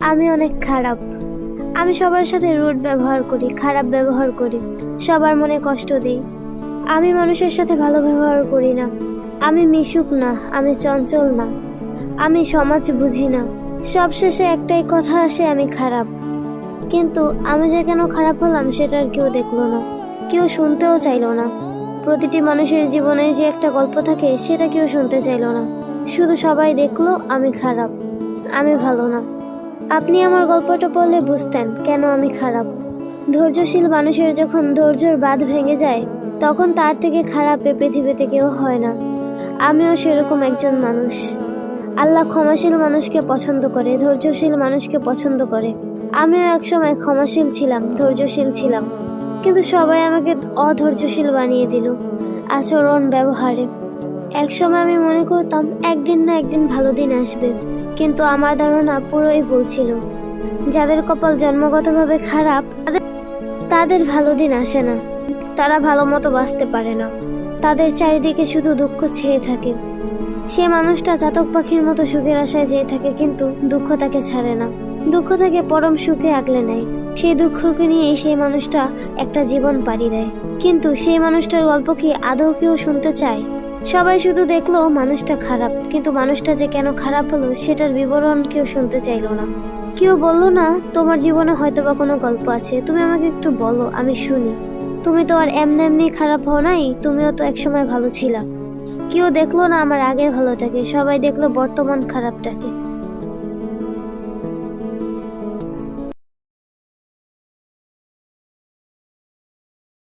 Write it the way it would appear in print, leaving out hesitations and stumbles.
আমি অনেক খারাপ। আমি সবার সাথে রুড ব্যবহার করি, খারাপ ব্যবহার করি, সবার মনে কষ্ট দিই। আমি মানুষের সাথে ভালো ব্যবহার করি না। আমি মিশুক না, আমি চঞ্চল না, আমি সমাজ বুঝি না। সবশেষে একটাই কথা আসে, আমি খারাপ। কিন্তু আমি যে কেন খারাপ হলাম সেটার কেউ দেখলো না, কেউ শুনতেও চাইলো না। প্রতিটি মানুষের জীবনে যে একটা গল্প থাকে সেটা কেউ শুনতে চাইলো না। শুধু সবাই দেখলো আমি খারাপ, আমি ভালো না। আপনি আমার গল্পটা পড়লে বুঝতেন কেন আমি খারাপ। ধৈর্যশীল মানুষের যখন ধৈর্যের বাঁধ ভেঙে যায় তখন তার থেকে খারাপ এ পৃথিবীতে কেউ হয় না। আমিও সেরকম একজন মানুষ। আল্লাহ ক্ষমাশীল মানুষকে পছন্দ করে, ধৈর্যশীল মানুষকে পছন্দ করে। আমিও একসময় ক্ষমাশীল ছিলাম, ধৈর্যশীল ছিলাম, কিন্তু সবাই আমাকে অধৈর্যশীল বানিয়ে দিল আচরণ, ব্যবহারে। একসময় আমি মনে করতাম একদিন না একদিন ভালো দিন আসবে, কিন্তু আমার ধারণা পুরোই ভুল ছিল। যাদের কপাল জন্মগতভাবে খারাপ তাদের ভালো দিন আসে না, তারা ভালো মতো বাঁচতে পারে না, তাদের চারিদিকে শুধু দুঃখ ছেয়ে থাকে। সে মানুষটা চাতক পাখির মতো সুখের আশায় যেয়ে থাকে, কিন্তু দুঃখ তাকে ছাড়ে না, দুঃখ তাকে পরম সুখে আগলে নেয়। সেই দুঃখকে নিয়েই সেই মানুষটা একটা জীবন পাড়ি দেয়, কিন্তু সেই মানুষটার গল্প কি আদৌ কেউ শুনতে চায়? সবাই শুধু দেখলো মানুষটা খারাপ, কিন্তু মানুষটা যে কেন খারাপ হলো সেটার বিবরণ কেউ শুনতে চাইলো না। কেউ বললো না, তোমার জীবনে হয়তো বা কোনো গল্প আছে, তুমি আমাকে একটু বলো, আমি শুনি। তুমি তো আর এমনি এমনি খারাপ হও নাই, তুমিও তো একসময় ভালো ছিলা। কেউ দেখলো না আমার আগের ভালোটাকে, সবাই দেখলো বর্তমান খারাপটাকে।